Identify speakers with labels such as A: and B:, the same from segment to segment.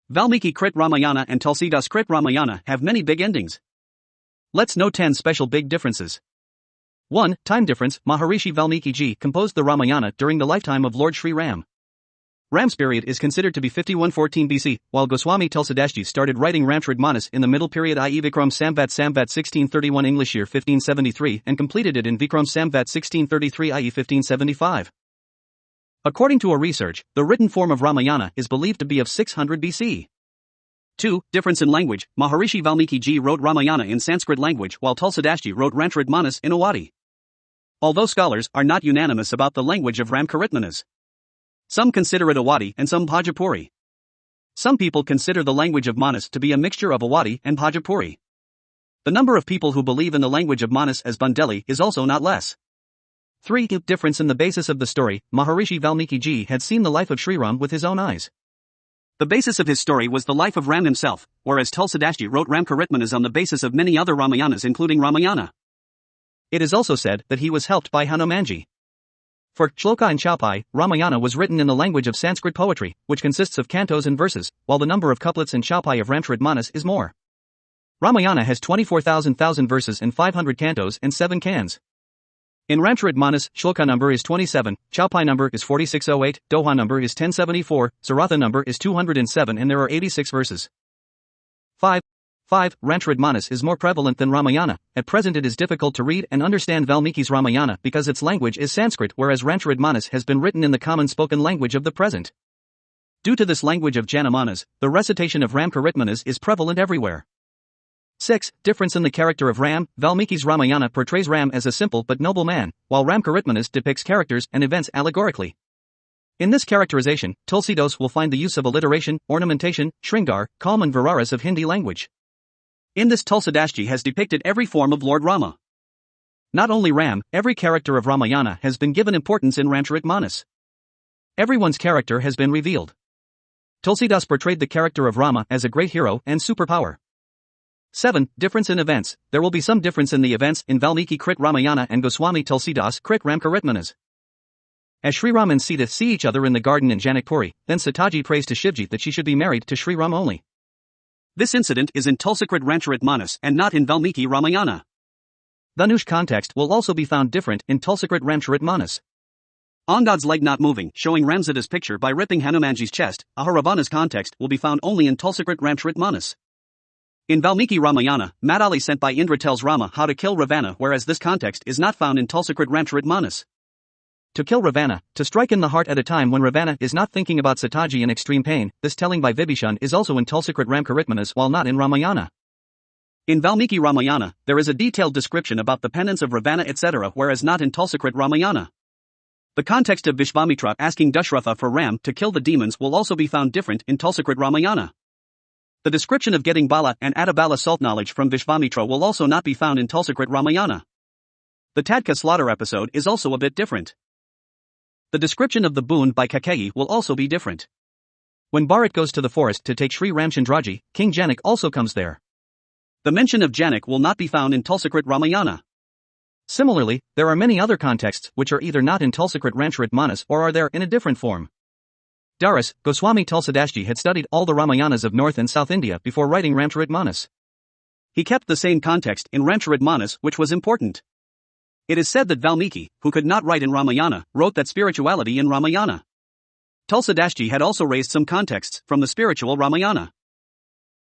A: Valmiki Krit Ramayana and Tulsidas Krit Ramayana have many big endings. Let's know 10 special big differences. 1. Time difference. Maharishi Valmiki ji composed the Ramayana during the lifetime of Lord Sri Ram. Ram's period is considered to be 5114 BC, while Goswami Tulsidas started writing Ramcharitmanas in the middle period, i.e. Vikram Samvat 1631 English year 1573, and completed it in Vikram Samvat 1633, i.e. 1575. According to a research, the written form of Ramayana is believed to be of 600 BC. 2. Difference in language. Maharishi Valmiki ji wrote Ramayana in Sanskrit language while Tulsidas wrote Ramcharitmanas in Awadhi. Although scholars are not unanimous about the language of Ramcharitmanas. Some consider it Awadhi and some Bhojpuri. Some people consider the language of Manas to be a mixture of Awadhi and Bhojpuri. The number of people who believe in the language of Manas as Bundeli is also not less. 3. Difference in the basis of the story. Maharishi Valmiki ji had seen the life of Sri Ram with his own eyes. The basis of his story was the life of Ram himself, whereas Tulsidas wrote Ramcharitmanas on the basis of many other Ramayanas including Ramayana. It is also said that he was helped by Hanumanji. For Shloka and Chaupai, Ramayana was written in the language of Sanskrit poetry, which consists of cantos and verses, while the number of couplets and Chaupai of Ramcharitmanas is more. Ramayana has 24,000 verses and 500 cantos and 7 cans. In Ramcharitmanas, Shloka number is 27, Chaupai number is 4608, Doha number is 1074, Saratha number is 207 and there are 86 verses. 5. Ramcharitmanas is more prevalent than Ramayana. At present it is difficult to read and understand Valmiki's Ramayana because its language is Sanskrit, whereas Ramcharitmanas has been written in the common spoken language of the present. Due to this language of Janamanas, the recitation of Ramcharitmanas is prevalent everywhere. 6. Difference in the character of Ram. Valmiki's Ramayana portrays Ram as a simple but noble man, while Ramcharitmanas depicts characters and events allegorically. In this characterization, Tulsidas will find the use of alliteration, ornamentation, Shringar, Kalm and Viraras of Hindi language. In this Tulsidas has depicted every form of Lord Rama. Not only Ram, every character of Ramayana has been given importance in Ramcharitmanas. Everyone's character has been revealed. Tulsidas portrayed the character of Rama as a great hero and superpower. 7. Difference in events. There will be some difference in the events in Valmiki Krit Ramayana and Goswami Tulsidas Krit Ramcharitmanas. As Sri Ram and Sita see each other in the garden in Janakpuri, then Sitaji prays to Shivji that she should be married to Sri Ram only. This incident is in Tulsikrit Ramcharitmanas and not in Valmiki Ramayana. Dhanush context will also be found different in Tulsikrit Ramcharitmanas. Angad's leg not moving, showing Ramsita's picture by ripping Hanumanji's chest, Aharavana's context will be found only in Tulsikrit Ramcharitmanas. In Valmiki Ramayana, Madali sent by Indra tells Rama how to kill Ravana, whereas this context is not found in Tulsikrit Ramcharitmanas. To kill Ravana, to strike in the heart at a time when Ravana is not thinking about Sitaji in extreme pain, this telling by Vibhishan is also in Tulsikrit Ramcharitmanas while not in Ramayana. In Valmiki Ramayana, there is a detailed description about the penance of Ravana etc., whereas not in Tulsikrit Ramayana. The context of Vishvamitra asking Dashratha for Ram to kill the demons will also be found different in Tulsikrit Ramayana. The description of getting Bala and Adabala salt knowledge from Vishvamitra will also not be found in Tulsikrit Ramayana. The Tadka slaughter episode is also a bit different. The description of the boon by Kakeyi will also be different. When Bharat goes to the forest to take Sri Ramchandraji, King Janak also comes there. The mention of Janak will not be found in Tulsikrit Ramayana. Similarly, there are many other contexts which are either not in Tulsikrit Ramcharitmanas or are there in a different form. Daras, Goswami Tulsidas had studied all the Ramayanas of North and South India before writing Ramcharitmanas. He kept the same context in Ramcharitmanas, which was important. It is said that Valmiki, who could not write in Ramayana, wrote that spirituality in Ramayana. Tulsidas had also raised some contexts from the spiritual Ramayana.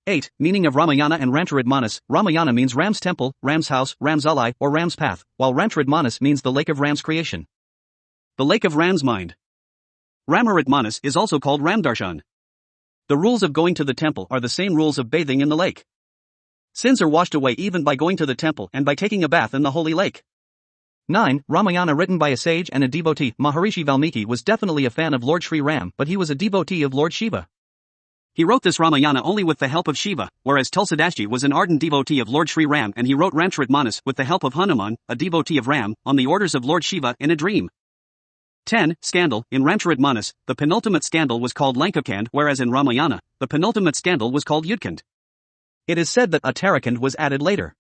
A: 8. Meaning of Ramayana and Ramcharitmanas. Ramayana means Ram's temple, Ram's house, Ram's alai, or Ram's path, while Ramcharitmanas means the lake of Ram's creation. The lake of Ram's mind. Ramaritmanas is also called Ramdarshan. The rules of going to the temple are the same rules of bathing in the lake. Sins are washed away even by going to the temple and by taking a bath in the holy lake. 9. Ramayana written by a sage and a devotee. Maharishi Valmiki was definitely a fan of Lord Sri Ram, but he was a devotee of Lord Shiva. He wrote this Ramayana only with the help of Shiva, whereas Tulsidas was an ardent devotee of Lord Sri Ram and he wrote Ramcharitmanas with the help of Hanuman, a devotee of Ram, on the orders of Lord Shiva in a dream. 10. Scandal. In Ramcharitmanas, the penultimate scandal was called Lankakand, whereas in Ramayana, the penultimate scandal was called Yudkand. It is said that Uttarakand was added later.